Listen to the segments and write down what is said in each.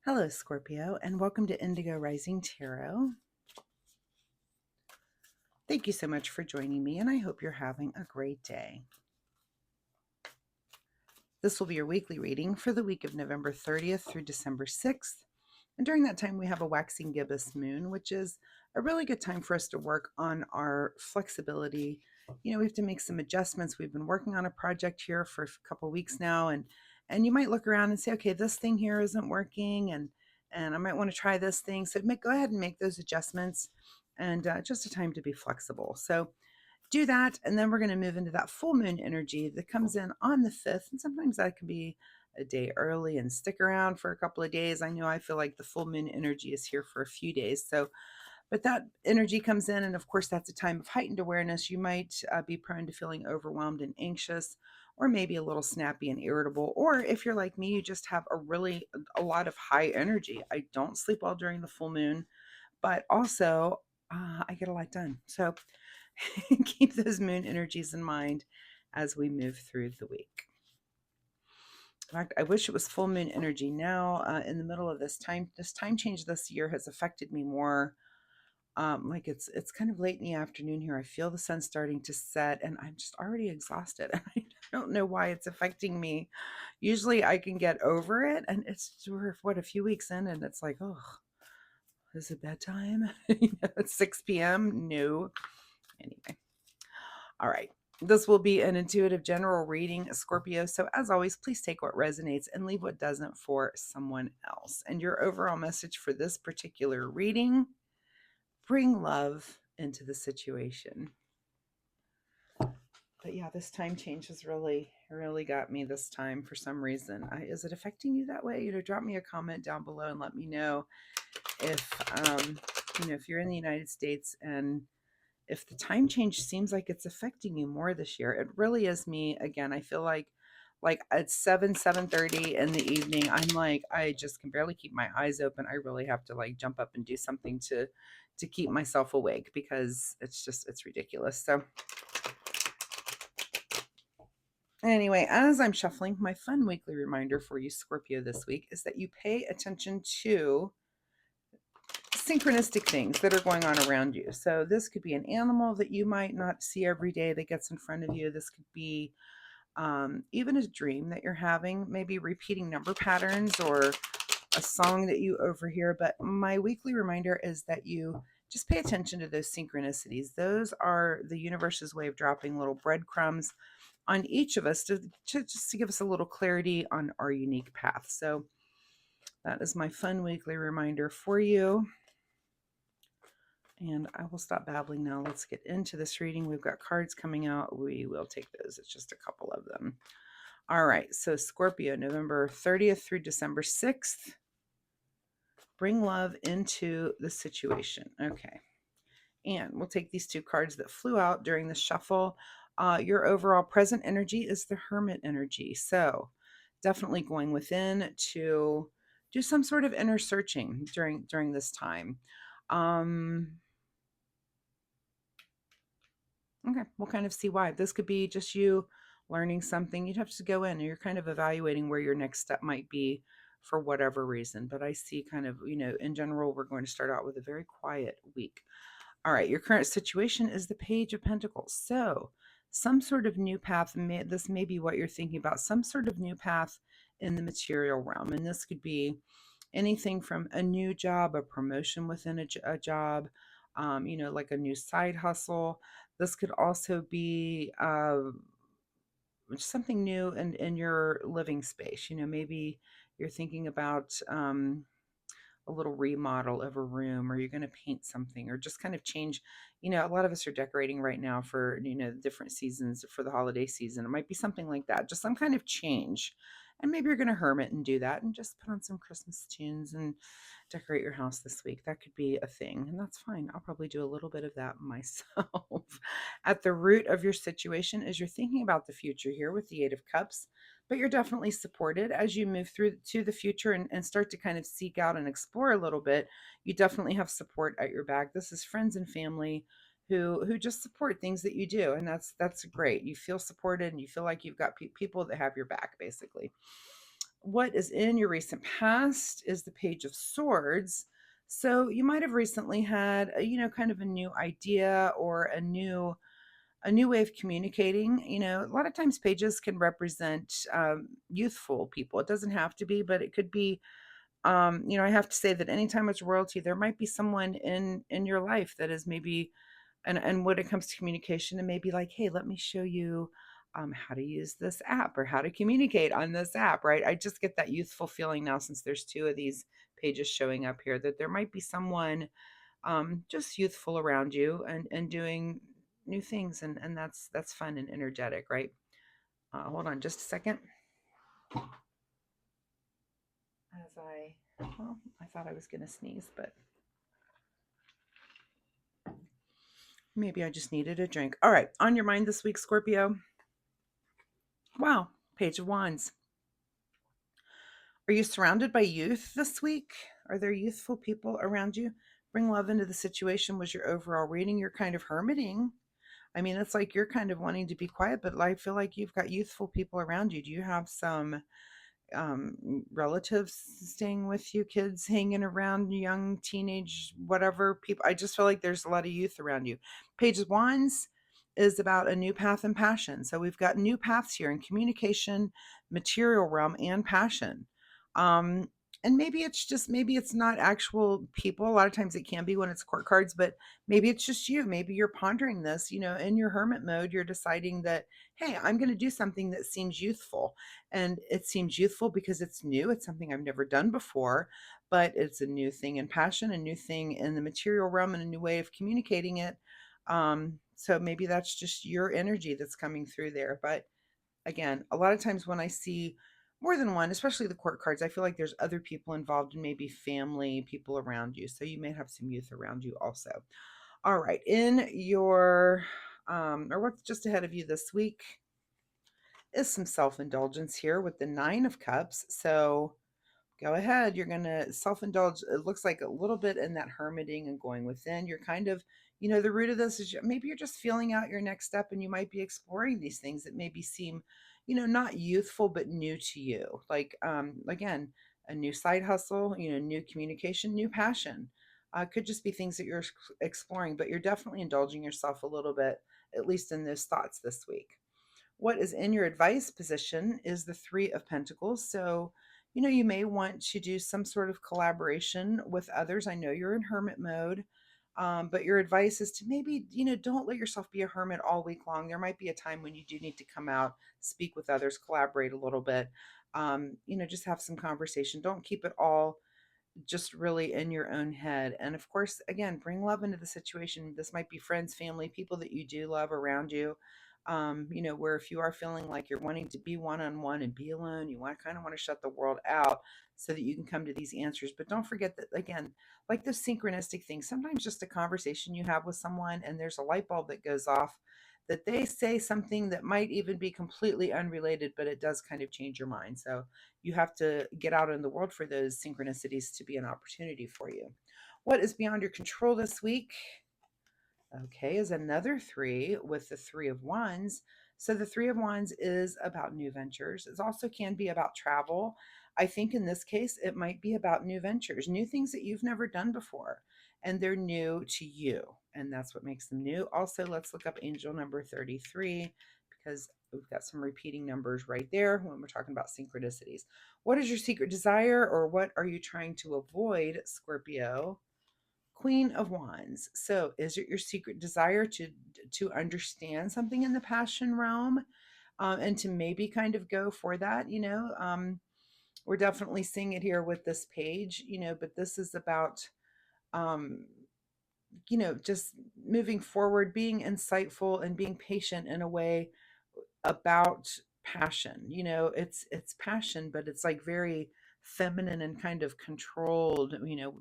Hello, Scorpio, and welcome to Indigo Rising Tarot. Thank you so much for joining me, and I hope you're having a great day. This will be your weekly reading for the week of November 30th through December 6th. And during that time, we have a waxing gibbous moon, which is a really good time for us to work on our flexibility. We have to make some adjustments. We've been working on a project here for a couple of weeks now, and you might look around and say, okay, this thing here isn't working, and I might want to try this thing. So go ahead and make those adjustments, and just a time to be flexible. So do that, and then we're going to move into that full moon energy that comes in on the 5th, and sometimes that can be a day early and stick around for a couple of days. I know I feel like the full moon energy is here for a few days, but that energy comes in, and of course that's a time of heightened awareness. You might be prone to feeling overwhelmed and anxious, or maybe a little snappy and irritable, or if you're like me, you just have a lot of high energy. I don't sleep well during the full moon, but also I get a lot done. So keep those moon energies in mind as we move through the week. In fact, I wish it was full moon energy now. In the middle of this time change this year has affected me more. Like it's kind of late in the afternoon here. I feel the sun starting to set, and I'm just already exhausted. And I don't know why it's affecting me. Usually, I can get over it, and we're a few weeks in, and it's like, oh, is it bedtime? It's 6 p.m. No. Anyway, all right. This will be an intuitive general reading, Scorpio. So, as always, please take what resonates and leave what doesn't for someone else. And your overall message for this particular reading: bring love into the situation. But yeah, this time change has really got me this time for some reason. Is it affecting you that way? Drop me a comment down below and let me know if, if you're in the United States and if the time change seems like it's affecting you more this year. It really is me. Again, I feel like at 7:30 in the evening, I'm like, I just can barely keep my eyes open. I really have to like jump up and do something to keep myself awake, because it's ridiculous. So anyway, as I'm shuffling, my fun weekly reminder for you, Scorpio, this week is that you pay attention to synchronistic things that are going on around you. So this could be an animal that you might not see every day that gets in front of you. This could be even a dream that you're having, maybe repeating number patterns or a song that you overhear. But my weekly reminder is that you just pay attention to those synchronicities. Those are the universe's way of dropping little breadcrumbs on each of us to give us a little clarity on our unique path. So that is my fun weekly reminder for you. And I will stop babbling now. Let's get into this reading. We've got cards coming out. We will take those. It's just a couple of them. All right. So Scorpio, November 30th through December 6th. Bring love into the situation. Okay. And we'll take these two cards that flew out during the shuffle. Your overall present energy is the Hermit energy. So definitely going within to do some sort of inner searching during this time. Okay, we'll kind of see why. This could be just you learning something. You'd have to go in and you're kind of evaluating where your next step might be for whatever reason. But I see kind of, in general, we're going to start out with a very quiet week. All right, your current situation is the Page of Pentacles. So some sort of new path, this may be what you're thinking about, some sort of new path in the material realm. And this could be anything from a new job, a promotion within a job, like a new side hustle. This could also be something new in your living space. Maybe you're thinking about a little remodel of a room, or you're going to paint something, or just kind of change. A lot of us are decorating right now for, different seasons for the holiday season. It might be something like that, just some kind of change. And maybe you're going to hermit and do that and just put on some Christmas tunes and decorate your house this week. That could be a thing, and that's fine. I'll probably do a little bit of that myself. At the root of your situation is you're thinking about the future here with the Eight of Cups, but you're definitely supported as you move through to the future and start to kind of seek out and explore a little bit. You definitely have support at your back. This is friends and family who just support things that you do, and that's great. You feel supported and you feel like you've got people that have your back, basically. What is in your recent past is the Page of Swords. So you might have recently had kind of a new idea or a new way of communicating. A lot of times pages can represent youthful people. It doesn't have to be, but it could be. I have to say that anytime it's royalty, there might be someone in your life that is maybe, and when it comes to communication, and maybe like, hey, let me show you how to use this app or how to communicate on this app, right? I just get that youthful feeling now, since there's two of these pages showing up here, that there might be someone just youthful around you and doing new things, and that's fun and energetic, right? Hold on just a second. I thought I was going to sneeze, but maybe I just needed a drink. All right, on your mind this week, Scorpio. Wow, Page of Wands. Are you surrounded by youth this week? Are there youthful people around you? Bring love into the situation was your overall reading. You're kind of hermiting. I mean, it's like you're kind of wanting to be quiet, but I feel like you've got youthful people around you. Do you have some relatives staying with you, kids hanging around, young teenage whatever people? I just feel like there's a lot of youth around you. Page of Wands is about a new path and passion. So we've got new paths here in communication, material realm, and passion. um and maybe it's not actual people. A lot of times it can be when it's court cards, but maybe it's just you. Maybe you're pondering this, in your hermit mode. You're deciding that, hey, I'm going to do something that seems youthful. And it seems youthful because it's new. It's something I've never done before, but it's a new thing in passion, a new thing in the material realm, and a new way of communicating it. So maybe that's just your energy that's coming through there. But again, a lot of times when I see more than one, especially the court cards, I feel like there's other people involved, and maybe family, people around you. So you may have some youth around you also. All right. In your, or what's just ahead of you this week is some self indulgence here with the Nine of Cups. So go ahead. You're going to self indulge. It looks like a little bit in that hermiting and going within. You're kind of, the root of this is maybe you're just feeling out your next step, and you might be exploring these things that maybe seem, not youthful, but new to you. Like, again, a new side hustle, new communication, new passion. Could just be things that you're exploring, but you're definitely indulging yourself a little bit, at least in those thoughts this week. What is in your advice position is the Three of Pentacles. So, you may want to do some sort of collaboration with others. I know you're in hermit mode, but your advice is to maybe, don't let yourself be a hermit all week long. There might be a time when you do need to come out, speak with others, collaborate a little bit, just have some conversation. Don't keep it all just really in your own head. And of course, again, bring love into the situation. This might be friends, family, people that you do love around you. Where if you are feeling like you're wanting to be one on one and be alone, you kind of want to shut the world out so that you can come to these answers. But don't forget that, again, like those synchronistic things, sometimes just a conversation you have with someone and there's a light bulb that goes off, that they say something that might even be completely unrelated, but it does kind of change your mind. So you have to get out in the world for those synchronicities to be an opportunity for you. What is beyond your control this week? Okay, is another three with the Three of Wands. So the Three of Wands is about new ventures. It also can be about travel. I think in this case, it might be about new ventures, new things that you've never done before, and they're new to you. And that's what makes them new. Also, let's look up angel number 33, because we've got some repeating numbers right there when we're talking about synchronicities. What is your secret desire, or what are you trying to avoid, Scorpio? Queen of Wands. So, is it your secret desire to understand something in the passion realm, and to maybe kind of go for that? We're definitely seeing it here with this page. But this is about, um, just moving forward, being insightful, and being patient in a way about passion. It's passion, but it's like very feminine and kind of controlled,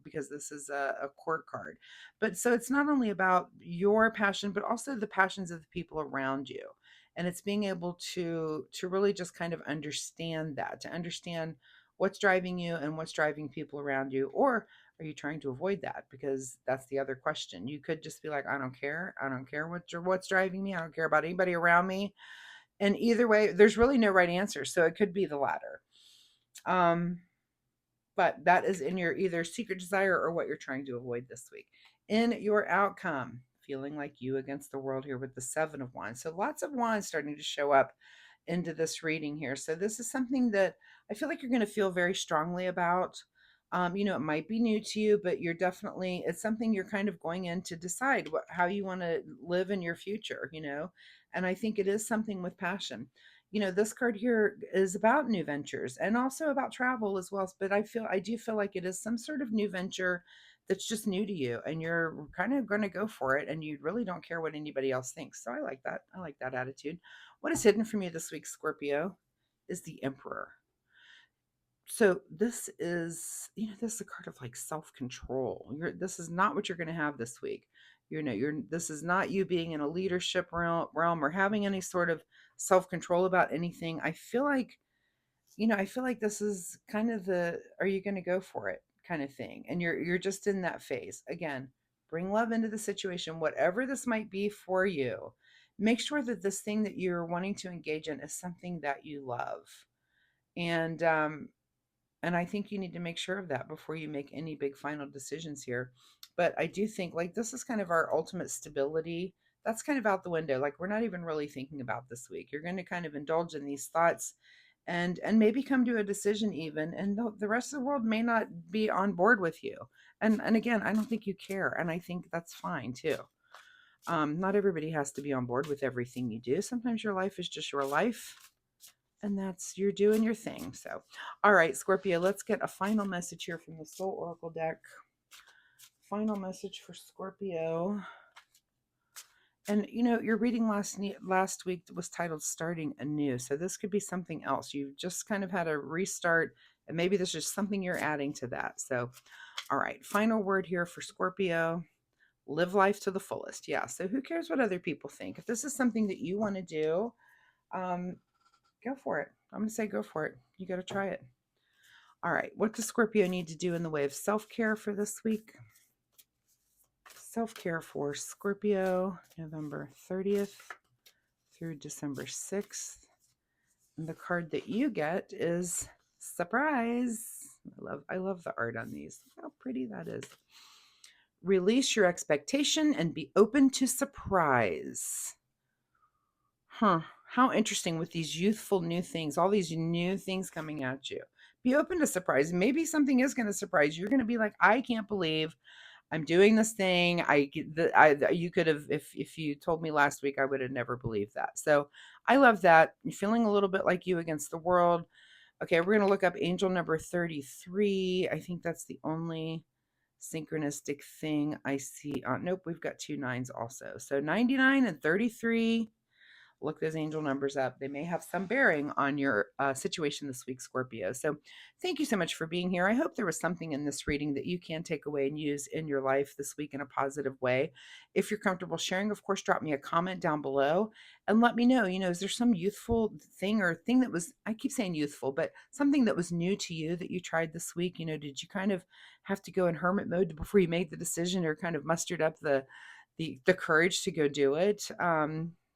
because this is a court card. But so it's not only about your passion, but also the passions of the people around you. And it's being able to really just kind of understand that, to understand what's driving you and what's driving people around you. Or are you trying to avoid that? Because that's the other question. You could just be like, I don't care. I don't care what's driving me. I don't care about anybody around me. And either way, there's really no right answer. So it could be the latter. Um, but that is in your either secret desire or what you're trying to avoid this week. In your outcome, feeling like you against the world here with the Seven of Wands. So lots of wands starting to show up into this reading here. So this is something that I feel like you're going to feel very strongly about. It might be new to you, but you're definitely, it's something you're kind of going in to decide how you want to live in your future. And I think it is something with passion. This card here is about new ventures and also about travel as well. But I do feel like it is some sort of new venture that's just new to you and you're kind of going to go for it and you really don't care what anybody else thinks. So I like that. I like that attitude. What is hidden from you this week, Scorpio, is the Emperor. So this is a card of like self-control. This is not what you're going to have this week. This is not you being in a leadership realm or having any sort of self-control about anything. I feel like this is kind of the are you going to go for it kind of thing. And you're just in that phase. Again, bring love into the situation, whatever this might be for you. Make sure that this thing that you're wanting to engage in is something that you love. And I think you need to make sure of that before you make any big final decisions here. But I do think like this is kind of our ultimate stability. That's kind of out the window. Like we're not even really thinking about this week. You're going to kind of indulge in these thoughts and maybe come to a decision even, and the rest of the world may not be on board with you. And again, I don't think you care, and I think that's fine too. Not everybody has to be on board with everything you do. Sometimes your life is just your life, and that's you're doing your thing. So, all right, Scorpio, let's get a final message here from the Soul Oracle deck. Final message for Scorpio. And your reading last week was titled Starting Anew. So this could be something else. You've just kind of had a restart, and maybe there's just something you're adding to that. So, all right, final word here for Scorpio. Live life to the fullest. Yeah. So who cares what other people think? If this is something that you want to do, um, go for it. I'm going to say go for it. You got to try it. All right. What does Scorpio need to do in the way of self-care for this week? Self-care for Scorpio, November 30th through December 6th. And the card that you get is surprise. I love the art on these. Look how pretty that is. Release your expectation and be open to surprise. How interesting with these youthful new things, all these new things coming at you. Be open to surprise. Maybe something is going to surprise you. You're going to be like, I can't believe I'm doing this thing. You could have, if you told me last week, I would have never believed that. So I love that. You're feeling a little bit like you against the world. Okay, we're going to look up angel number 33. I think that's the only synchronistic thing I see. Nope, we've got two nines also. So 99 and 33. Look those angel numbers up. They may have some bearing on your situation this week, Scorpio. So thank you so much for being here. I hope there was something in this reading that you can take away and use in your life this week in a positive way. If you're comfortable sharing, of course, drop me a comment down below and let me know, is there some youthful thing or thing that was, I keep saying youthful, but something that was new to you that you tried this week? Did you kind of have to go in hermit mode before you made the decision or kind of mustered up the courage to go do it?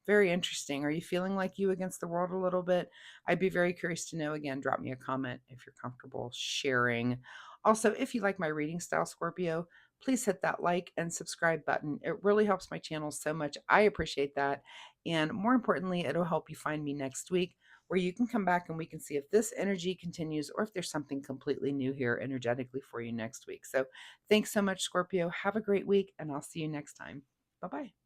Very interesting. Are you feeling like you against the world a little bit? I'd be very curious to know. Again, drop me a comment if you're comfortable sharing. Also, if you like my reading style, Scorpio, please hit that like and subscribe button. It really helps my channel so much. I appreciate that. And more importantly, it'll help you find me next week where you can come back and we can see if this energy continues or if there's something completely new here energetically for you next week. So thanks so much, Scorpio. Have a great week, and I'll see you next time. Bye-bye.